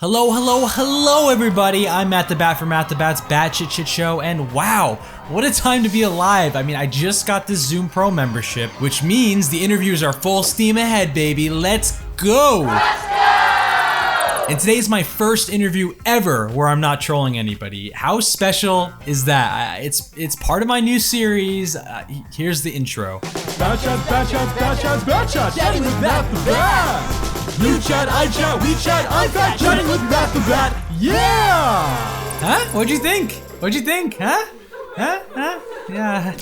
Hello, hello, hello, everybody. I'm Matt the Bat from Matt the Bat's Bat Shit Shit Show, and wow, what a time to be alive. I mean, I just got this Zoom Pro membership, which means the interviews are full steam ahead, baby. Let's go! And today's my first interview ever where I'm not trolling anybody. How special is that? It's part of my new series. Here's the intro. Bat chat, bat chat, bat chat, bat chat. Chatting with Matt the Bat. You chat, I chat, we chat, I'm fat. Chatting with Matt the Bat. Yeah! Huh? What'd you think? Huh? Yeah.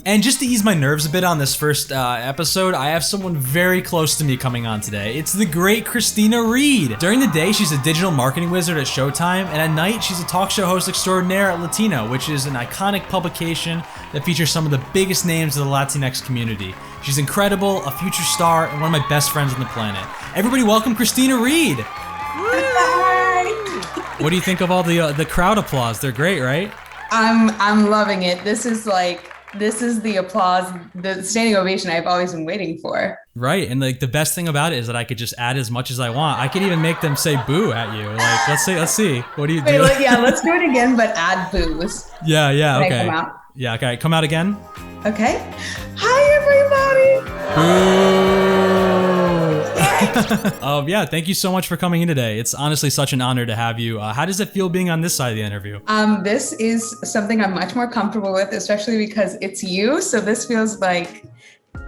And just to ease my nerves a bit on this first episode, I have someone very close to me coming on today. It's the great Christina Reid. During the day, she's a digital marketing wizard at Showtime, and at night, she's a talk show host extraordinaire at Latina, which is an iconic publication that features some of the biggest names of the Latinx community. She's incredible, a future star, and one of my best friends on the planet. Everybody welcome Christina Reid. Hi. What do you think of all the crowd applause? They're great, right? I'm loving it. This is the applause, the standing ovation I've always been waiting for. Right, and like the best thing about it is that I could just add as much as I want. I could even make them say boo at you. Like, let's see. What do you do? Wait, yeah, let's do it again, but add boos. Yeah, Can okay. I come out? Yeah, okay. Come out again. Okay. Hi, everybody. Boo! Yeah, thank you so much for coming in today. It's honestly such an honor to have you. How does it feel being on this side of the interview? This is something I'm much more comfortable with, especially because it's you. So this feels like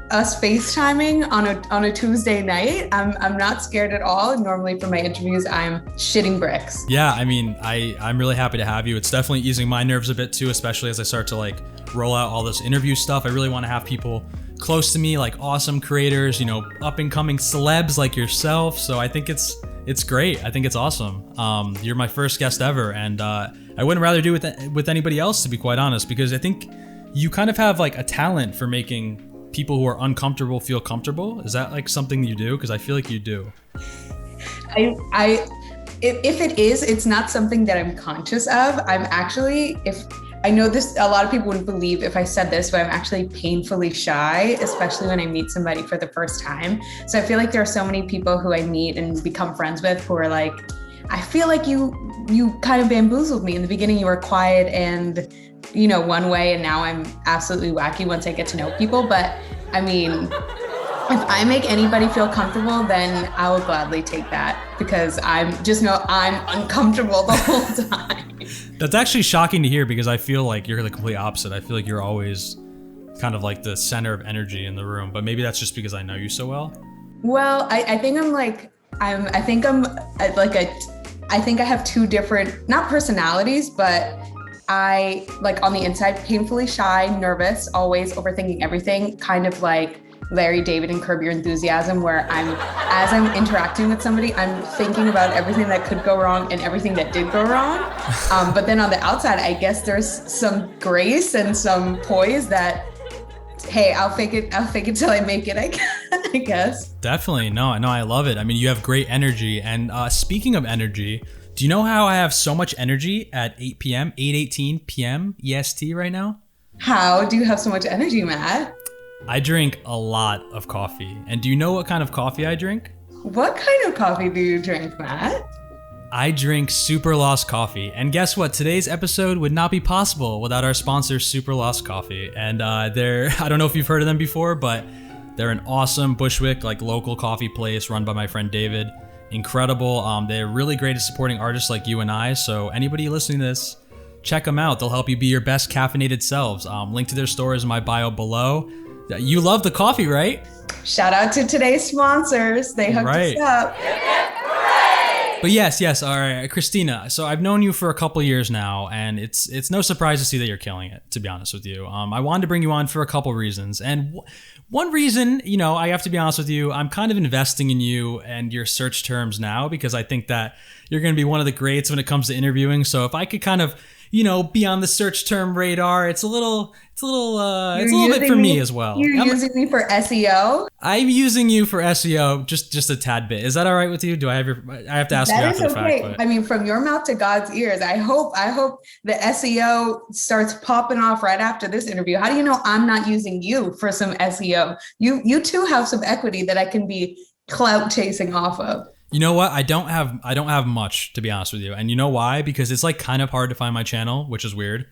us FaceTiming on a Tuesday night. I'm not scared at all. Normally for my interviews, I'm shitting bricks. Yeah, I mean, I'm really happy to have you. It's definitely easing my nerves a bit too, especially as I start to like roll out all this interview stuff. I really want to have people close to me, like awesome creators, up and coming celebs like yourself. So I think it's great. I think it's awesome. You're my first guest ever, and I wouldn't rather do it with anybody else, to be quite honest, because I think you kind of have like a talent for making people who are uncomfortable feel comfortable. Is that like something you do? Because I feel like you do. If it is, it's not something that I'm conscious of. I know this, a lot of people wouldn't believe if I said this, but I'm actually painfully shy, especially when I meet somebody for the first time. So I feel like there are so many people who I meet and become friends with who are like, I feel like you kind of bamboozled me. In the beginning, you were quiet and, one way, and now I'm absolutely wacky once I get to know people. But I mean, if I make anybody feel comfortable, then I will gladly take that, because I'm uncomfortable the whole time. That's actually shocking to hear, because I feel like you're the complete opposite. I feel like you're always kind of like the center of energy in the room, but maybe that's just because I know you so well. Well, I think I have two different, not personalities, but I, like, on the inside, painfully shy, nervous, always overthinking everything, kind of like Larry David and Curb Your Enthusiasm, where as I'm interacting with somebody, I'm thinking about everything that could go wrong and everything that did go wrong. But then on the outside, I guess there's some grace and some poise that, hey, I'll fake it till I make it, I guess. Definitely. No, I love it. I mean, you have great energy. And speaking of energy, do you know how I have so much energy at 8:18 p.m. EST right now? How do you have so much energy, Matt? I drink a lot of coffee. And do you know what kind of coffee I drink? What kind of coffee do you drink, Matt? I drink Superlost Coffee. And guess what? Today's episode would not be possible without our sponsor, Superlost Coffee. And I don't know if you've heard of them before, but they're an awesome Bushwick, like, local coffee place run by my friend David. Incredible. They're really great at supporting artists like you and I. So anybody listening to this, check them out. They'll help you be your best caffeinated selves. Link to their store is in my bio below. You love the coffee, right? Shout out to today's sponsors. They hooked us up. But yes, all right, Christina. So I've known you for a couple years now, and it's no surprise to see that you're killing it, to be honest with you. I wanted to bring you on for a couple reasons. And one reason, I have to be honest with you, I'm kind of investing in you and your search terms now, because I think that you're going to be one of the greats when it comes to interviewing. So if I could kind of, be on the search term radar, it's a little bit for me as well. You're using me for SEO? I'm using you for SEO, just a tad bit. Is that all right with you? I have to ask you after the fact. But. I mean, from your mouth to God's ears. I hope the SEO starts popping off right after this interview. How do you know I'm not using you for some SEO? You too have some equity that I can be clout chasing off of. You know what? I don't have much, to be honest with you. And you know why? Because it's like kind of hard to find my channel, which is weird.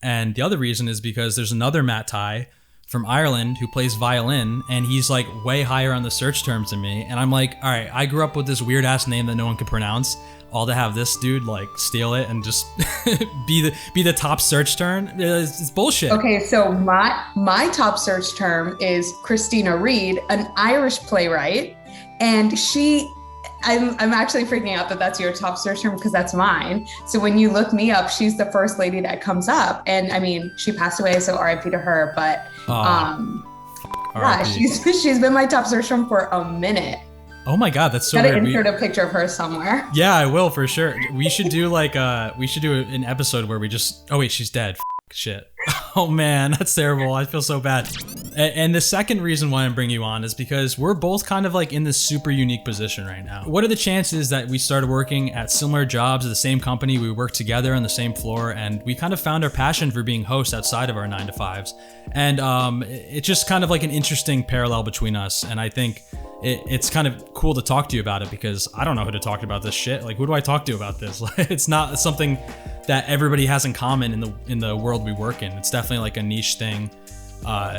And the other reason is because there's another Matt Tighe from Ireland who plays violin, and he's like way higher on the search terms than me. And I'm like, all right, I grew up with this weird ass name that no one could pronounce. All to have this dude like steal it and just be the top search term, it's bullshit. Okay, so my top search term is Christina Reid, an Irish playwright, and I'm actually freaking out that that's your top search term because that's mine. So when you look me up, she's the first lady that comes up, and I mean she passed away, so R.I.P. to her. But yeah, she's been my top search term for a minute. Oh my god, that's so Gotta weird. insert a picture of her somewhere. Yeah, I will for sure. We should do like an episode where we just. Oh wait, she's dead. Shit. Oh man, that's terrible. I feel so bad. And the second reason why I'm bringing you on is because we're both kind of like in this super unique position right now. What are the chances that we started working at similar jobs at the same company, we worked together on the same floor, and we kind of found our passion for being hosts outside of our 9-to-5s? And it's just kind of like an interesting parallel between us. And I think it's kind of cool to talk to you about it because I don't know who to talk to about this shit. Like, who do I talk to about this? It's not something that everybody has in common in the world we work in. It's definitely like a niche thing.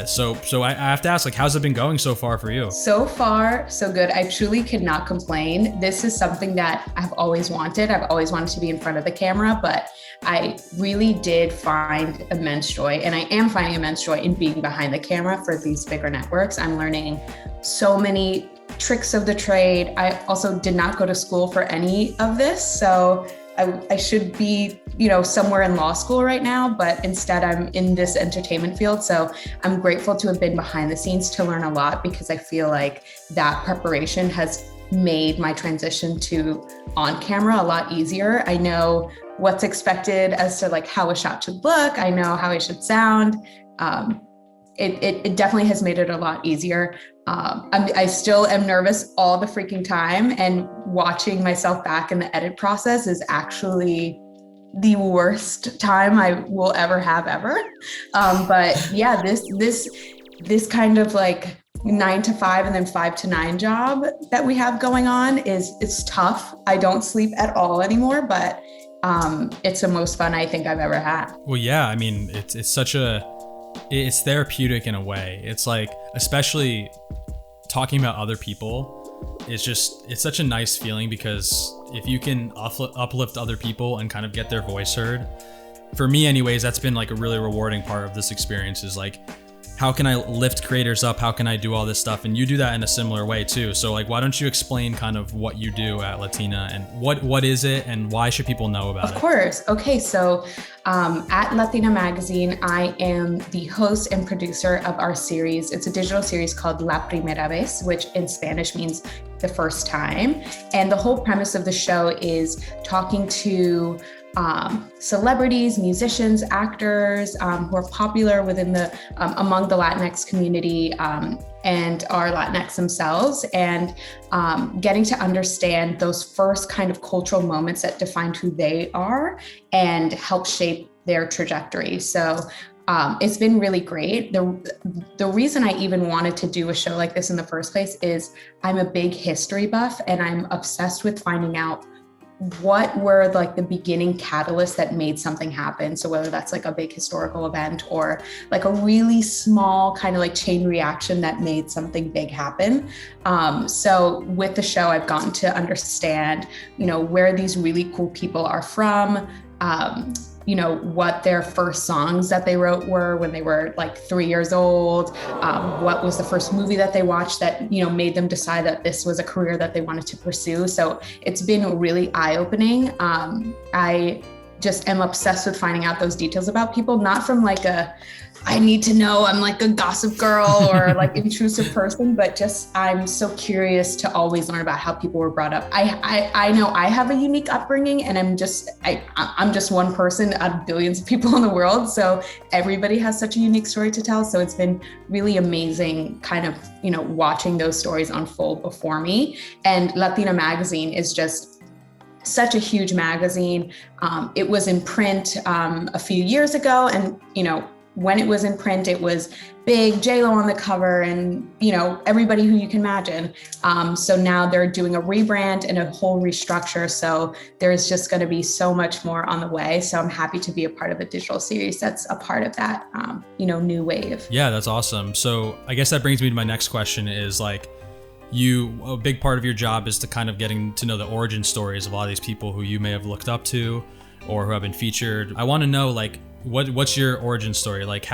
So I have to ask, like, how's it been going so far for you? So far, so good. I truly could not complain. This is something that I've always wanted. I've always wanted to be in front of the camera, but I really did find immense joy, and I am finding immense joy in being behind the camera for these bigger networks. I'm learning so many tricks of the trade. I also did not go to school for any of this, so I should be, somewhere in law school right now, but instead I'm in this entertainment field. So I'm grateful to have been behind the scenes to learn a lot, because I feel like that preparation has made my transition to on camera a lot easier. I know what's expected as to like how a shot should look. I know how it should sound. It definitely has made it a lot easier. I still am nervous all the freaking time, and watching myself back in the edit process is actually the worst time I will ever have ever. But yeah, this kind of like 9-to-5 and then 5-to-9 job that we have going on it's tough. I don't sleep at all anymore, but it's the most fun I think I've ever had. Well, yeah, I mean, it's therapeutic in a way. It's like, especially talking about other people, it's such a nice feeling, because if you can uplift other people and kind of get their voice heard, for me anyways, that's been like a really rewarding part of this experience, is like, how can I lift creators up? How can I do all this stuff? And you do that in a similar way too. So like, why don't you explain kind of what you do at Latina, and what is it, and why should people know about it? Of course. Okay, so at Latina Magzine, I am the host and producer of our series. It's a digital series called La Primera Vez, which in Spanish means the first time. And the whole premise of the show is talking to celebrities, musicians, actors who are popular within among the Latinx community and are Latinx themselves, and getting to understand those first kind of cultural moments that defined who they are and help shape their trajectory. So it's been really great. The reason I even wanted to do a show like this in the first place is I'm a big history buff, and I'm obsessed with finding out what were like the beginning catalysts that made something happen. So whether that's like a big historical event or like a really small kind of like chain reaction that made something big happen. So with the show, I've gotten to understand, where these really cool people are from, what their first songs that they wrote were when they were like 3 years old, what was the first movie that they watched that, made them decide that this was a career that they wanted to pursue. So it's been really eye-opening. I just am obsessed with finding out those details about people, not from like I need to know, I'm like a gossip girl or like intrusive person, but just I'm so curious to always learn about how people were brought up. I know I have a unique upbringing, and I'm just one person out of billions of people in the world. So everybody has such a unique story to tell. So it's been really amazing kind of, watching those stories unfold before me. And Latina Magazine is just such a huge magazine. It was in print a few years ago, and, when it was in print, it was big, J-Lo on the cover and, you know, everybody who you can imagine. So now they're doing a rebrand and a whole restructure. So there's just going to be so much more on the way. So I'm happy to be a part of a digital series that's a part of that, you know, new wave. Yeah, that's awesome. So I guess that brings me to my next question is like, a big part of your job is to kind of getting to know the origin stories of a lot of these people who you may have looked up to or who have been featured. I want to know, like, what's your origin story? Like,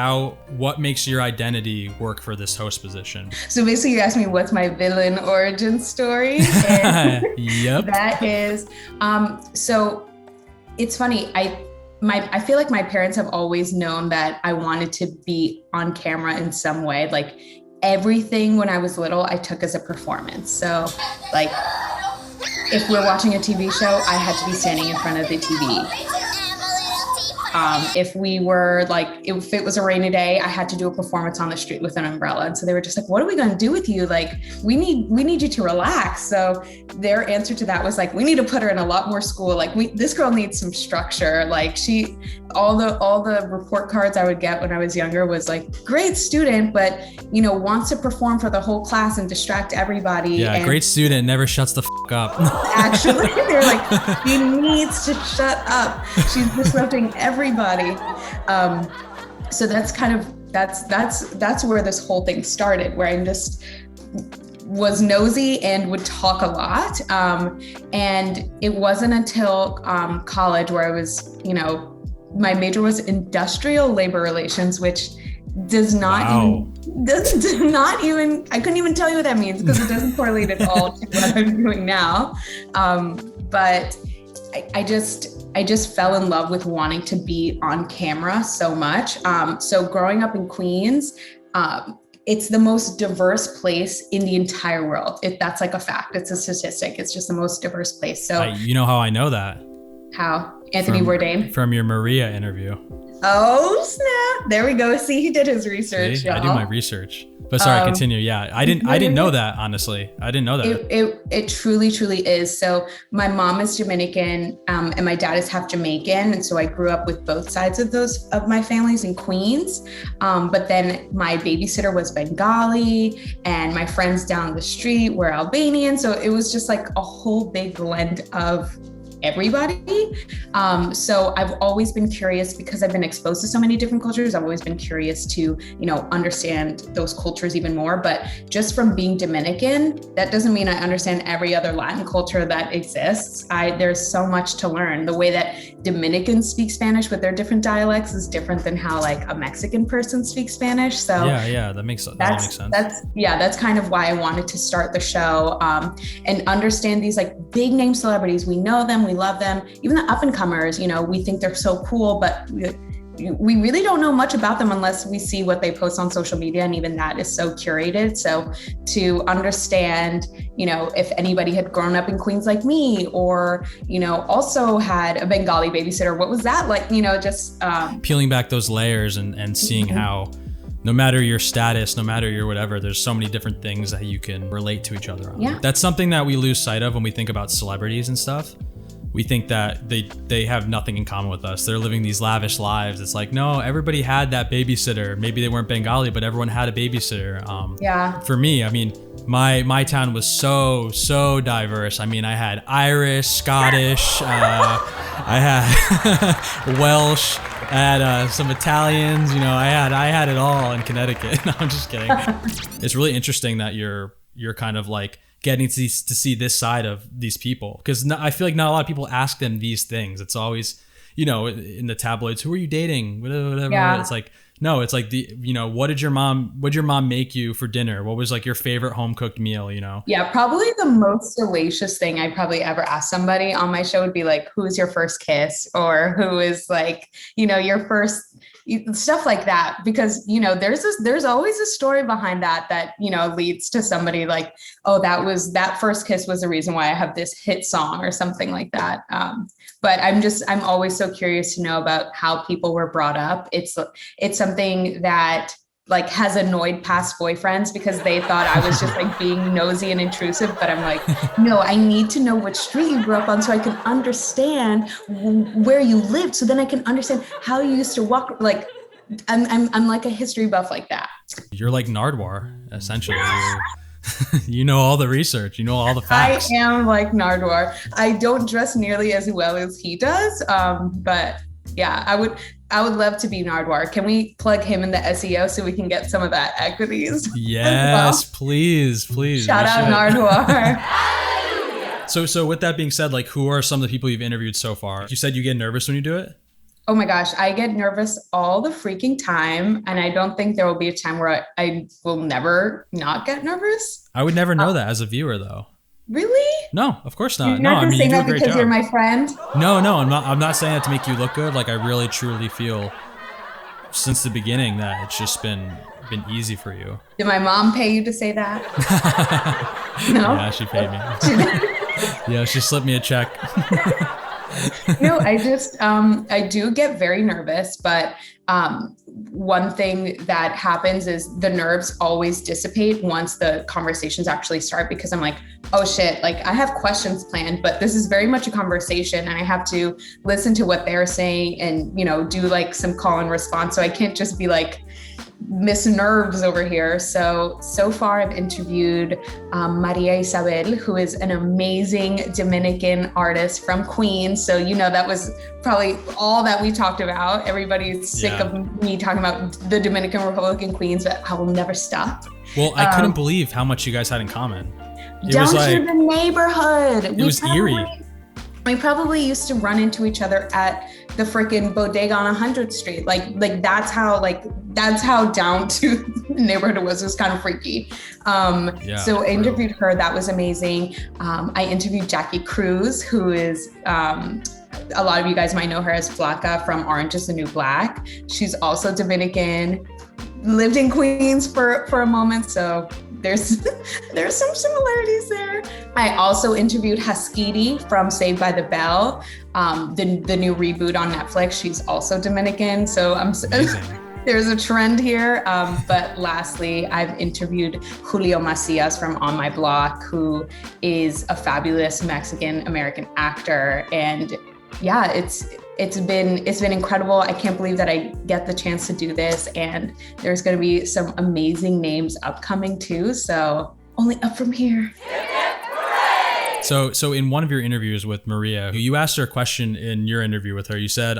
what makes your identity work for this host position? So basically you asked me what's my villain origin story. Yep. That is, so it's funny. I feel like my parents have always known that I wanted to be on camera in some way. Like everything when I was little, I took as a performance. So like if we're watching a TV show, I had to be standing in front of the TV. If we were like, if it was a rainy day, I had to do a performance on the street with an umbrella. And so they were just like, what are we going to do with you? Like, we need you to relax. So their answer to that was like, we need to put her in a lot more school. Like this girl needs some structure. Like all the report cards I would get when I was younger was like, great student, but you know, wants to perform for the whole class and distract everybody. Yeah, and great student, never shuts the f up. Actually, they're like, she needs to shut up. She's disrupting everybody. So that's kind of, that's where this whole thing started, where I just was nosy and would talk a lot. And it wasn't until college where I was, you know, my major was industrial labor relations, which does not even, I couldn't even tell you what that means because it doesn't correlate at all to what I'm doing now. But I just fell in love with wanting to be on camera so much. So growing up in Queens, it's the most diverse place in the entire world. That's like a fact. It's a statistic. It's just the most diverse place. So you know how I know that? How? Anthony Bourdain? From your Maria interview. Oh, snap. There we go. See, he did his research. See? I do my research. But sorry, continue. Yeah, I didn't know that, honestly. I didn't know that. It truly is. So my mom is Dominican and my dad is half Jamaican. And so I grew up with both sides of my families in Queens. But then my babysitter was Bengali and my friends down the street were Albanian. So it was just like a whole big blend of everybody. So I've always been curious because I've been exposed to so many different cultures. I've always been curious to, you know, understand those cultures even more. But just from being Dominican, that doesn't mean I understand every other Latin culture that exists. There's so much to learn. The way that Dominicans speak Spanish with their different dialects is different than how like a Mexican person speaks Spanish. So yeah, that makes sense. That's kind of why I wanted to start the show and understand these like big name celebrities. We know them, we love them. Even the up and comers, you know, we think they're so cool, but we really don't know much about them unless we see what they post on social media. And even that is so curated. So to understand, you know, if anybody had grown up in Queens like me, or, you know, also had a Bengali babysitter, what was that like? You know, just peeling back those layers and seeing how no matter your status, no matter your whatever, there's so many different things that you can relate to each other on. Yeah. That's something that we lose sight of when we think about celebrities and stuff. We think that they have nothing in common with us. They're living these lavish lives. It's like, no, everybody had that babysitter. Maybe they weren't Bengali, but everyone had a babysitter. For me, I mean, my town was so diverse. I mean, I had Irish, Scottish, I had Welsh, I had some Italians. You know, I had it all in Connecticut. No, I'm just kidding. It's really interesting that you're kind of like getting to see this side of these people, because I feel like not a lot of people ask them these things. It's always, you know, in the tabloids, who are you dating, whatever. Yeah. It's like, no, it's like what did your mom make you for dinner? What was like your favorite home cooked meal, you know? Yeah, probably the most salacious thing I'd probably ever ask somebody on my show would be like, who was your first kiss? Or who is like, you know, your first, stuff like that, because, you know, there's always a story behind that, you know, leads to somebody like, oh, that first kiss was the reason why I have this hit song or something like that. But I'm always so curious to know about how people were brought up. It's something that like has annoyed past boyfriends because they thought I was just like being nosy and intrusive. But I'm like, no, I need to know what street you grew up on so I can understand where you lived. So then I can understand how you used to walk. Like I'm like a history buff like that. You're like Nardwar, essentially. You know all the research. You know all the facts. I am like Nardwar. I don't dress nearly as well as he does, but yeah, I would love to be Nardwar. Can we plug him in the SEO so we can get some of that equities? Yes, please. Shout out Nardwar. So with that being said, like, who are some of the people you've interviewed so far? You said you get nervous when you do it? Oh my gosh, I get nervous all the freaking time. And I don't think there will be a time where I will never not get nervous. I would never know that as a viewer, though. Really? No, of course not. You're not just saying you do that a great because job. you're my friend? No, I'm not saying that to make you look good. Like, I really, truly feel since the beginning that it's just been easy for you. Did my mom pay you to say that? No? Yeah, she paid me. Yeah, she slipped me a check. No, I do get very nervous, but one thing that happens is the nerves always dissipate once the conversations actually start, because I'm like, oh shit, like I have questions planned, but this is very much a conversation and I have to listen to what they're saying and, do like some call and response. So I can't just be like, Miss Nerves over here. So far I've interviewed Maria Isabel, who is an amazing Dominican artist from Queens. So, that was probably all that we talked about. Everybody's sick of me talking about the Dominican Republic in Queens, but I will never stop. Well, I couldn't believe how much you guys had in common. Down to the neighborhood. It was eerie. We probably used to run into each other at the freaking bodega on 100th Street. Like that's how down to the neighborhood it was. It was kind of freaky. So I interviewed her. That was amazing. I interviewed Jackie Cruz, who is, a lot of you guys might know her as Flaca from Orange is the New Black. She's also Dominican, lived in Queens for a moment. So there's some similarities there. I also interviewed Haskidi from Saved by the Bell, the new reboot on Netflix. She's also Dominican. So there's a trend here. But lastly, I've interviewed Julio Macias from On My Block, who is a fabulous Mexican-American actor. And yeah, it's been incredible. I can't believe that I get the chance to do this, and there's going to be some amazing names upcoming too. So only up from here. So in one of your interviews with Maria, you asked her a question in your interview with her. You said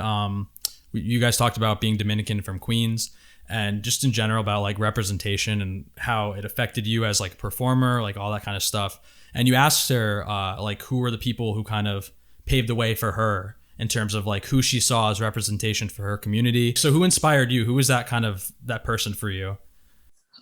you guys talked about being Dominican from Queens and just in general about like representation and how it affected you as like a performer, like all that kind of stuff. And you asked her like who were the people who kind of paved the way for her in terms of like who she saw as representation for her community. So who inspired you? Who was that person for you?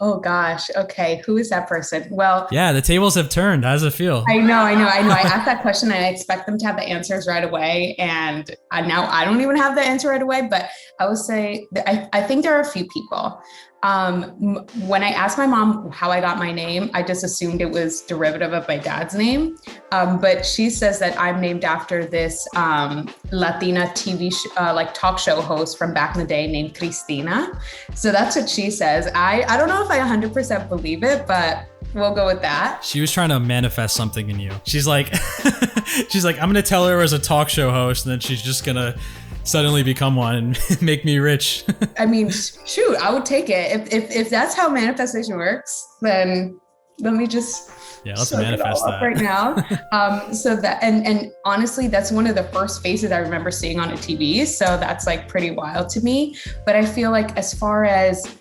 Oh gosh. Okay. Who is that person? Well, yeah, the tables have turned. How does it feel? I know. I asked that question and I expect them to have the answers right away. And now I don't even have the answer right away, but I would say I think there are a few people. When I asked my mom how I got my name, I just assumed it was derivative of my dad's name. But she says that I'm named after this Latina TV like talk show host from back in the day named Christina. So that's what she says. I don't know if I 100% believe it, but we'll go with that. She was trying to manifest something in you. She's like, I'm going to tell her as a talk show host, and then she's just going to suddenly become one and make me rich. I mean, shoot, I would take it. If that's how manifestation works, then let me just let's manifest that right now. So that and honestly, that's one of the first faces I remember seeing on a TV. So that's like pretty wild to me. But I feel like as far as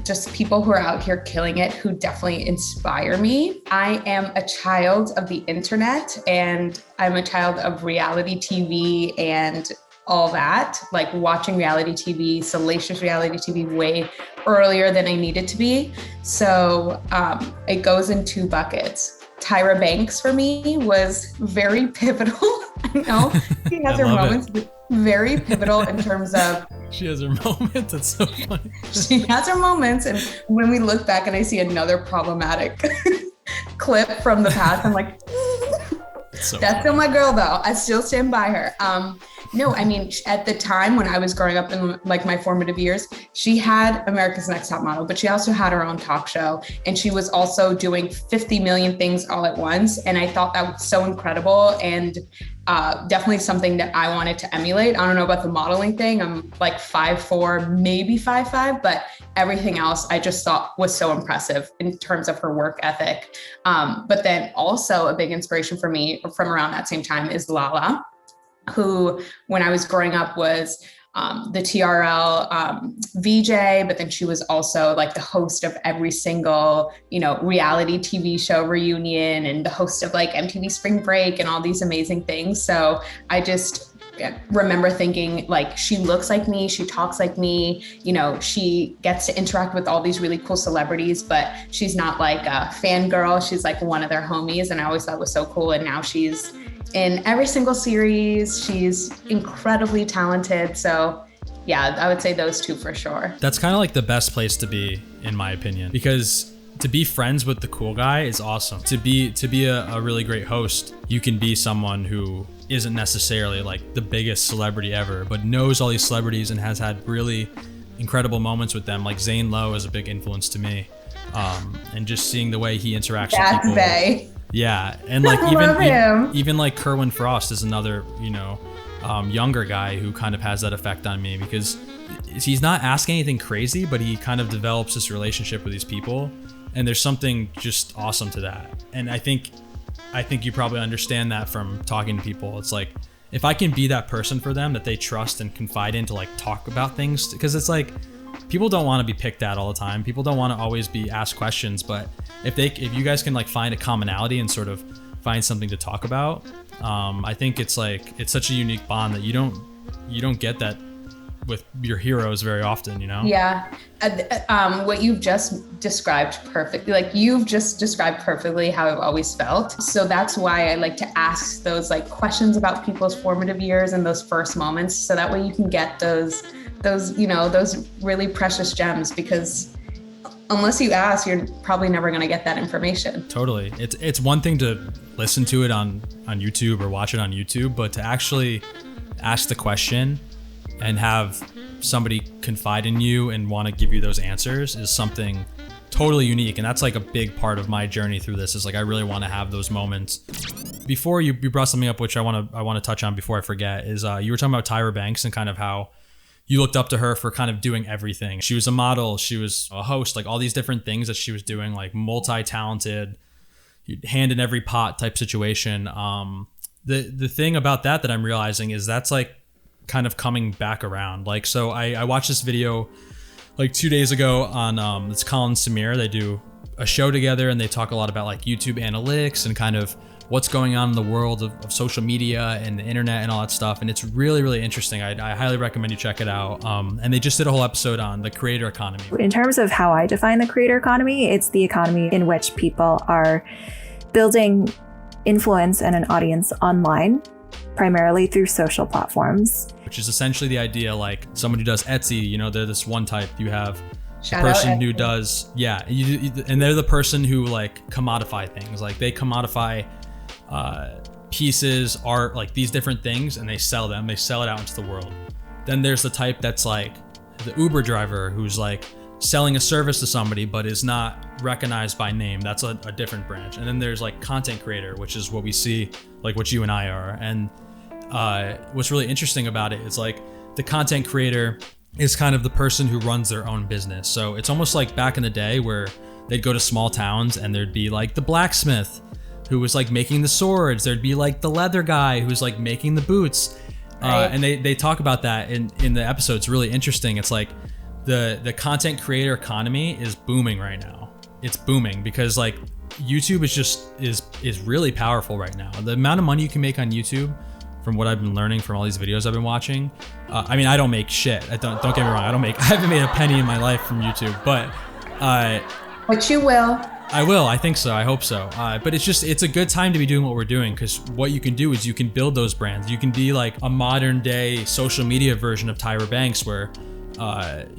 just people who are out here killing it, who definitely inspire me. I am a child of the internet, and I'm a child of reality TV and all that, like watching reality TV, salacious reality TV way earlier than I needed to be. So it goes in two buckets. Tyra Banks for me was very pivotal. I know she has her moments, but very pivotal in terms of. She has her moments. That's so funny. She has her moments. And when we look back and I see another problematic clip from the past, I'm like, that's still my girl though. I still stand by her. No, I mean, at the time when I was growing up in like my formative years, she had America's Next Top Model, but she also had her own talk show, and she was also doing 50 million things all at once. And I thought that was so incredible. And definitely something that I wanted to emulate. I don't know about the modeling thing. I'm like 5'4", maybe 5'5", but everything else I just thought was so impressive in terms of her work ethic. But then also a big inspiration for me from around that same time is Lala, who when I was growing up was the TRL VJ, but then she was also like the host of every single, reality TV show reunion and the host of like MTV Spring Break and all these amazing things. So I just remember thinking like, she looks like me, she talks like me, she gets to interact with all these really cool celebrities, but she's not like a fangirl. She's like one of their homies. And I always thought it was so cool. And now she's in every single series. She's incredibly talented. So yeah, I would say those two for sure. That's kind of like the best place to be, in my opinion, because to be friends with the cool guy is awesome. To be a really great host, you can be someone who isn't necessarily like the biggest celebrity ever, but knows all these celebrities and has had really incredible moments with them. Like Zane Lowe is a big influence to me. And just seeing the way he interacts with people. Bay. Yeah, and like even like Kerwin Frost is another, younger guy who kind of has that effect on me, because he's not asking anything crazy, but he kind of develops this relationship with these people, and there's something just awesome to that. And I think you probably understand that from talking to people. It's like, if I can be that person for them that they trust and confide in to like talk about things, because it's like, people don't want to be picked at all the time. People don't want to always be asked questions, but if you guys can like find a commonality and sort of find something to talk about, I think it's such a unique bond that you don't get that with your heroes very often, Yeah. What you've just described perfectly, like you've just described perfectly how I've always felt. So that's why I like to ask those like questions about people's formative years and those first moments. So that way you can get those really precious gems, because unless you ask, you're probably never going to get that information. Totally. It's one thing to listen to it on YouTube or watch it on YouTube, but to actually ask the question and have somebody confide in you and want to give you those answers is something totally unique. And that's like a big part of my journey through this, is like, I really want to have those moments. Before you brought something up, which I want to touch on before I forget, is you were talking about Tyra Banks and kind of how you looked up to her for kind of doing everything. She was a model, she was a host, like all these different things that she was doing, like multi-talented, hand in every pot type situation. The thing about that I'm realizing is that's like kind of coming back around. Like, so I watched this video like 2 days ago on, it's Colin and Samir. They do a show together and they talk a lot about like YouTube analytics and kind of what's going on in the world of social media and the internet and all that stuff. And it's really, really interesting. I highly recommend you check it out. And they just did a whole episode on the creator economy. In terms of how I define the creator economy, it's the economy in which people are building influence and an audience online, primarily through social platforms. Which is essentially the idea, like someone who does Etsy, they're this one type. You have Shout the person who does, and they're the person who like commodify things. Like they commodify pieces, art, like these different things, and they sell them. They sell it out into the world. Then there's the type that's like the Uber driver who's like selling a service to somebody but is not recognized by name. That's a different branch. And then there's like content creator, which is what we see, like what you and I are. And what's really interesting about it is like the content creator is kind of the person who runs their own business. So it's almost like back in the day where they'd go to small towns and there'd be like the blacksmith who was like making the swords. There'd be like the leather guy who's like making the boots. And they talk about that in the episode. It's really interesting. It's like the content creator economy is booming right now. It's booming because like YouTube is really powerful right now. The amount of money you can make on YouTube, from what I've been learning from all these videos I've been watching. I mean, I don't make shit. Don't get me wrong. I haven't made a penny in my life from YouTube, but you will. I will. I think so. I hope so. But it's a good time to be doing what we're doing, because what you can do is you can build those brands. You can be like a modern day social media version of Tyra Banks, where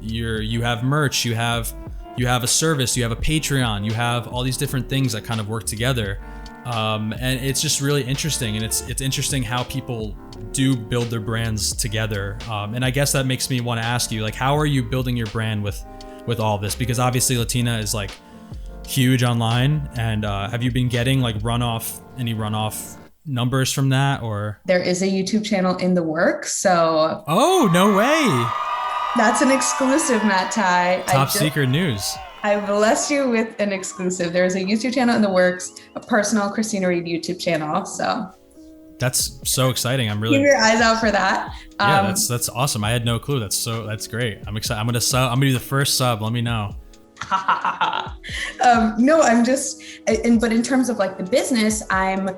you have merch, you have a service, you have a Patreon, you have all these different things that kind of work together. And it's just really interesting, and it's interesting how people do build their brands together. And I guess that makes me want to ask you, like, how are you building your brand with all this? Because obviously Latina is like huge online, and have you been getting like any runoff numbers from that, or? There is a YouTube channel in the works, so. Oh, no way. That's an exclusive, Matt Tighe. Top secret news. I blessed you with an exclusive. There's a YouTube channel in the works, a personal Christina Reid YouTube channel, so. That's so exciting. I'm really keep your eyes out for that. Yeah, that's awesome. I had no clue. That's great. I'm excited. I'm gonna do the first sub. Let me know. No, but in terms of like the business, I'm,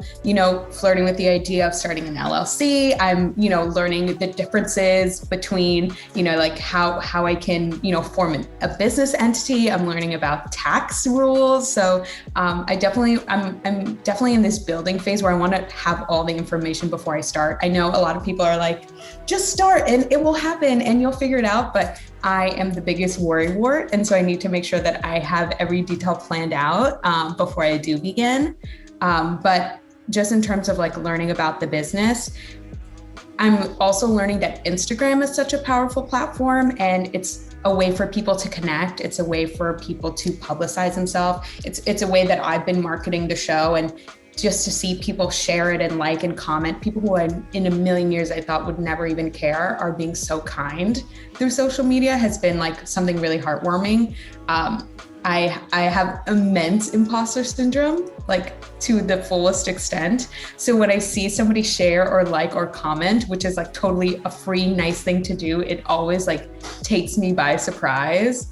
flirting with the idea of starting an LLC. I'm, learning the differences between, like how I can, form a business entity. I'm learning about tax rules. So I'm definitely in this building phase where I want to have all the information before I start. I know a lot of people are like, just start and it will happen and you'll figure it out. But I am the biggest worrywart. And so I need to make sure that I have every detail planned out before I do begin. But just in terms of like learning about the business, I'm also learning that Instagram is such a powerful platform and it's a way for people to connect. It's a way for people to publicize themselves. It's a way that I've been marketing the show, and just to see people share it and like and comment, people who in a million years I thought would never even care are being so kind through social media has been like something really heartwarming. I have immense imposter syndrome, like to the fullest extent. So when I see somebody share or like or comment, which is like totally a free, nice thing to do, it always like takes me by surprise.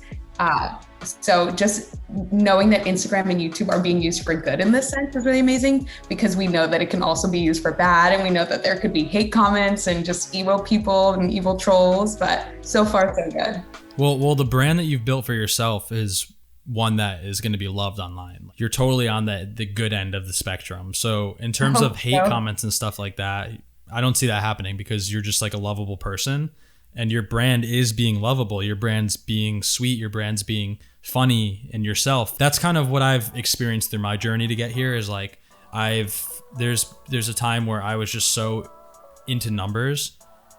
So just knowing that Instagram and YouTube are being used for good in this sense is really amazing, because we know that it can also be used for bad. And we know that there could be hate comments and just evil people and evil trolls, but so far so good. Well, the brand that you've built for yourself is one that is going to be loved online. You're totally on the good end of the spectrum. So in terms of hate comments and stuff like that, I don't see that happening, because you're just like a lovable person. And your brand is being lovable. Your brand's being sweet. Your brand's being funny and yourself. That's kind of what I've experienced through my journey to get here, is like there's a time where I was just so into numbers,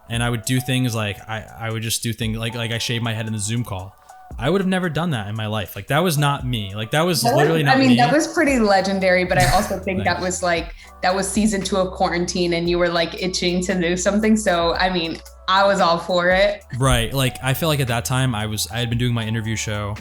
and I would do things like I would just do things like I shaved my head in the Zoom call. I would have never done that in my life. Like that was not me. Like that was literally not me. I mean, that was pretty legendary, but I also think that was season 2 of quarantine and you were like itching to do something. So, I mean, I was all for it. Right. Like I feel like at that time I had been doing my interview show.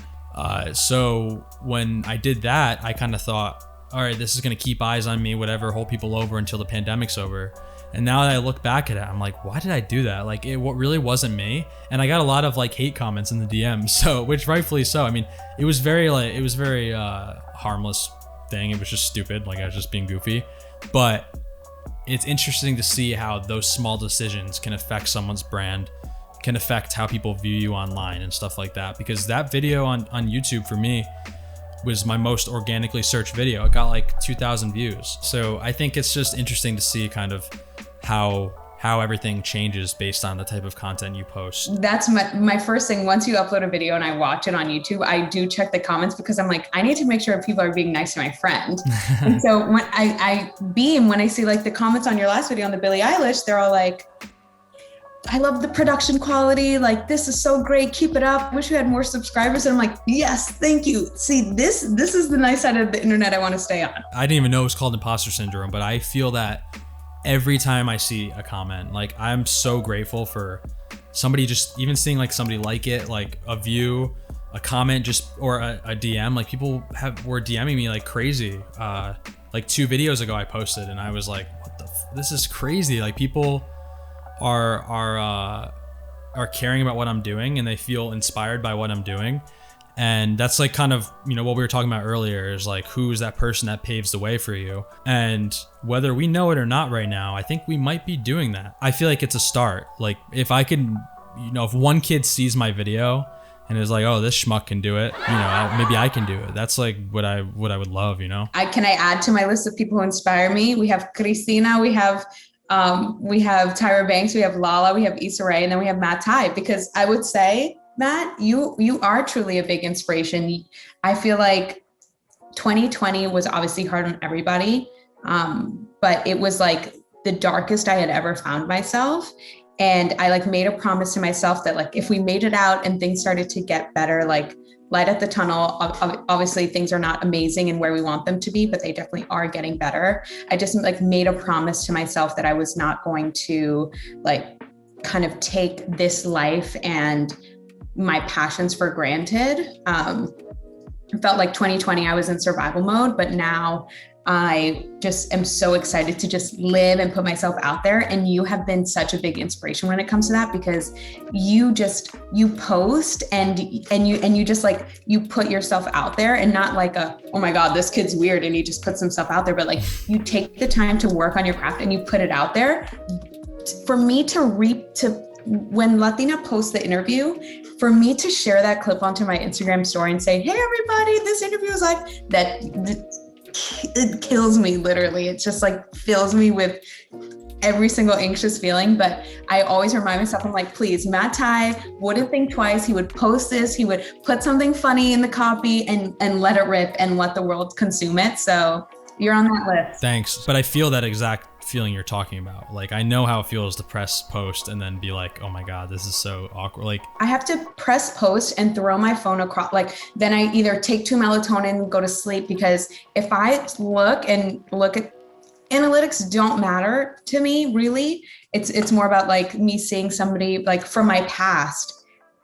So when I did that, I kind of thought, all right, this is going to keep eyes on me, whatever, hold people over until the pandemic's over. And now that I look back at it, I'm like, why did I do that? Like it really wasn't me. And I got a lot of like hate comments in the DMs, so which rightfully so. I mean, it was very harmless thing. It was just stupid. Like I was just being goofy. But it's interesting to see how those small decisions can affect someone's brand, can affect how people view you online and stuff like that. Because that video on YouTube for me was my most organically searched video. It got like 2,000 views. So I think it's just interesting to see kind of how everything changes based on the type of content you post. That's my first thing. Once you upload a video and I watch it on YouTube, I do check the comments, because I'm like, I need to make sure people are being nice to my friend. And so when I beam, when I see like the comments on your last video on the Billie Eilish, they're all like, I love the production quality. Like, this is so great. Keep it up. Wish we had more subscribers. And I'm like, yes, thank you. See, this is the nice side of the internet I want to stay on. I didn't even know it was called imposter syndrome, but I feel that every time I see a comment. Like, I'm so grateful for somebody just even seeing like somebody like it, like a view, a comment, just or a DM. Like people were DMing me like crazy. Like 2 videos ago I posted and I was like, what this is crazy. Like people are caring about what I'm doing and they feel inspired by what I'm doing. And that's like kind of, what we were talking about earlier is like, who's that person that paves the way for you? And whether we know it or not right now, I think we might be doing that. I feel like it's a start. Like if I can, if one kid sees my video and is like, oh, this schmuck can do it, maybe I can do it. That's like what I would love, Can I add to my list of people who inspire me? We have Christina, we have Tyra Banks, we have Lala, we have Issa Rae, and then we have Matt Tighe. Because I would say, Matt, you are truly a big inspiration. I feel like 2020 was obviously hard on everybody, but it was like the darkest I had ever found myself. And I like made a promise to myself that like if we made it out and things started to get better, like light at the tunnel. Obviously things are not amazing and where we want them to be, but they definitely are getting better. I just like made a promise to myself that I was not going to like kind of take this life and my passions for granted. It felt like 2020, I was in survival mode, but now I just am so excited to just live and put myself out there. And you have been such a big inspiration when it comes to that, because you post and you just like, you put yourself out there, and not like oh my God, this kid's weird and he just puts himself out there, but like you take the time to work on your craft and you put it out there. For me when Latina posts the interview, for me to share that clip onto my Instagram story and say, hey everybody, this interview is like that, it kills me literally. It just like fills me with every single anxious feeling. But I always remind myself, I'm like, please, Matt Tighe wouldn't think twice. He would post this, he would put something funny in the copy and let it rip and let the world consume it. So you're on that list. Thanks. But I feel that exact feeling you're talking about. Like, I know how it feels to press post and then be like, oh my God, this is so awkward. Like, I have to press post and throw my phone across. Like, then I either take 2 melatonin and go to sleep, because if I look at analytics, don't matter to me really. It's more about like me seeing somebody like from my past.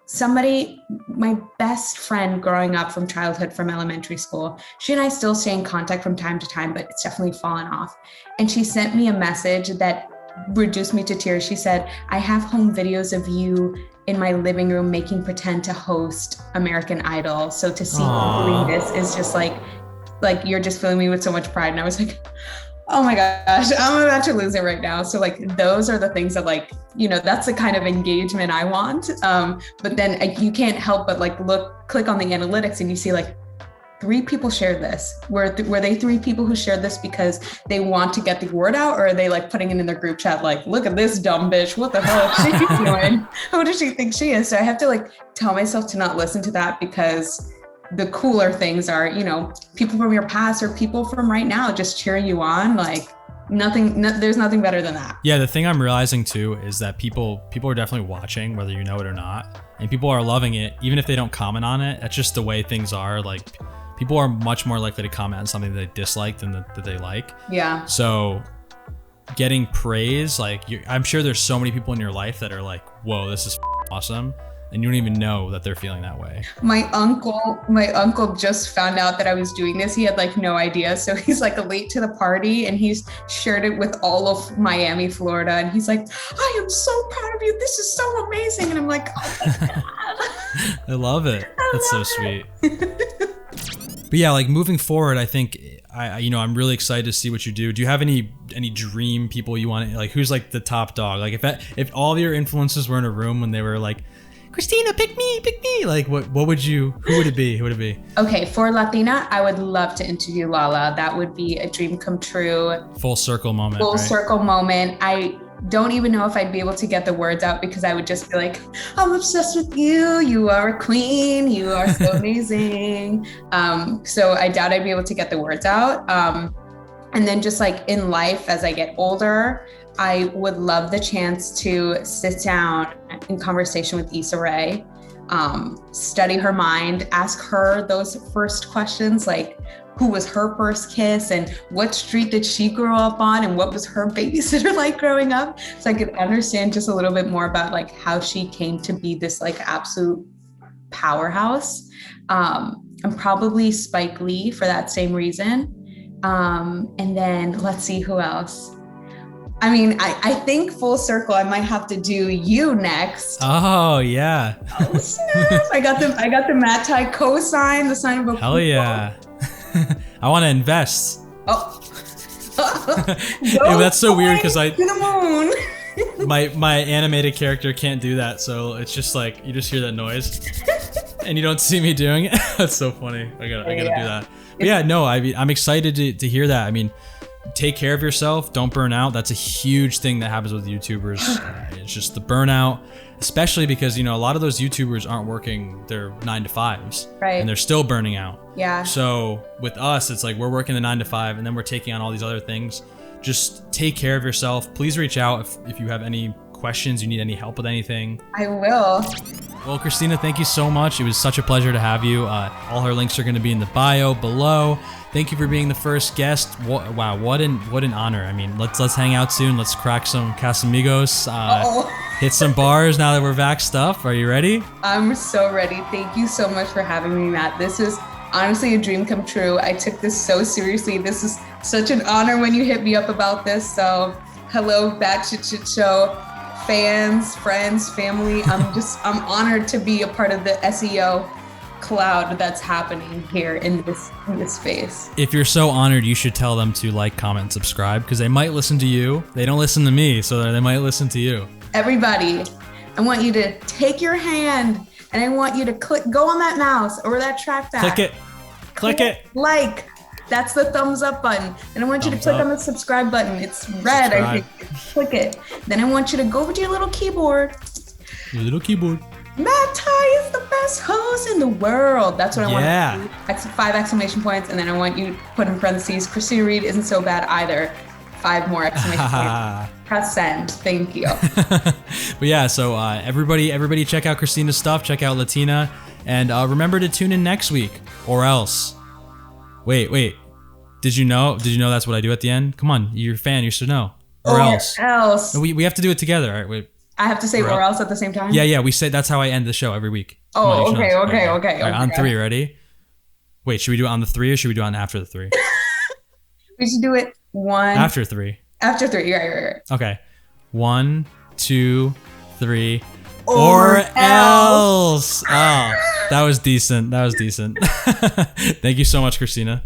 Somebody, my best friend growing up from childhood, from elementary school, she and I still stay in contact from time to time, but it's definitely fallen off. And she sent me a message that reduced me to tears. She said, I have home videos of you in my living room making pretend to host American Idol. So to see you doing this is just like you're just filling me with so much pride. And I was like, oh my gosh, I'm about to lose it right now. So like, those are the things that like, you know, that's the kind of engagement I want. But then you can't help but like click on the analytics and you see like 3 people shared this. Were they 3 people who shared this because they want to get the word out, or are they like putting it in their group chat? Like, look at this dumb bitch. What the hell is she doing? Who does she think she is? So I have to like tell myself to not listen to that, because the cooler things are, you know, people from your past or people from right now just cheering you on. Like there's nothing better than that. Yeah, the thing I'm realizing too is that people are definitely watching, whether you know it or not, and people are loving it, even if they don't comment on it. That's just the way things are. Like, people are much more likely to comment on something that they dislike than that they like. Yeah. So getting praise, like, I'm sure there's so many people in your life that are like, whoa, this is awesome. And you don't even know that they're feeling that way. My uncle just found out that I was doing this. He had like no idea. So he's like late to the party and he's shared it with all of Miami, Florida. And he's like, I am so proud of you. This is so amazing. And I'm like, oh my God. I love it. That's so sweet. But yeah, like moving forward, I think I'm really excited to see what you do. Do you have any dream people you want to, like, who's like the top dog? Like if all of your influences were in a room when they were like, Christina, pick me, like who would it be? Okay, for Latina, I would love to interview Lala. That would be a dream come true. Full circle moment. I don't even know if I'd be able to get the words out, because I would just be like, I'm obsessed with you. You are a queen. You are so amazing. So I doubt I'd be able to get the words out. And then just like in life, as I get older, I would love the chance to sit down in conversation with Issa Rae, study her mind, ask her those first questions, like who was her first kiss and what street did she grow up on and what was her babysitter like growing up? So I could understand just a little bit more about like how she came to be this like absolute powerhouse. And probably Spike Lee for that same reason. And then let's see who else. I mean, I think full circle, I might have to do you next. Oh yeah. Oh snap! I got the Matt Tighe cosign, the sign of approval. Hell yeah! I want to invest. Oh. That's so weird because to the moon. my animated character can't do that, so it's just like you just hear that noise, and you don't see me doing it. That's so funny. I gotta do that. But yeah, no, I'm excited to hear that. I mean, take care of yourself. Don't burn out. That's a huge thing that happens with YouTubers. It's just the burnout, especially because, you know, a lot of those YouTubers aren't working their 9 to 5s. Right. And they're still burning out. Yeah. So with us, it's like we're working the 9 to 5 and then we're taking on all these other things. Just take care of yourself. Please reach out if you have any questions, you need any help with anything. I will. Well, Christina, thank you so much. It was such a pleasure to have you. All her links are going to be in the bio below. Thank you for being the first guest. Wow, what an honor. I mean, let's hang out soon. Let's crack some Casamigos. Hit some bars now that we're back stuff. Are you ready? I'm so ready. Thank you so much for having me, Matt. This is honestly a dream come true. I took this so seriously. This is such an honor when you hit me up about this. So hello, Bat Shit Shit Show fans, friends, family. I'm honored to be a part of the SEO cloud that's happening here in this space. If you're so honored, you should tell them to like, comment, subscribe, because they might listen to you. They don't listen to me, so they might listen to you. Everybody, I want you to take your hand and I want you to go on that mouse or that trackpad. Click it. Like. That's the thumbs up button. And I want you to click on the subscribe button. It's red, I think. Click it. Then I want you to go over to your little keyboard. Your little keyboard. Matt Tighe is the best host in the world. That's what I want to do. 5 exclamation points. And then I want you to put in parentheses, Christina Reid isn't so bad either. 5 more exclamation points. Press send. Thank you. But yeah, so everybody check out Christina's stuff. Check out Latina. And remember to tune in next week or else. Wait. Did you know that's what I do at the end? Come on, you're a fan, you should know. Or else. No, we have to do it together. All right, wait. I have to say or else at the same time? Yeah, we say that's how I end the show every week. Oh, okay. All right, on 3, ready? Wait, should we do it on the 3 or should we do it on after the 3? We should do it 1. After 3. After 3, right. Okay. 1, 2, 3. Or else. Oh, that was decent. Thank you so much, Christina.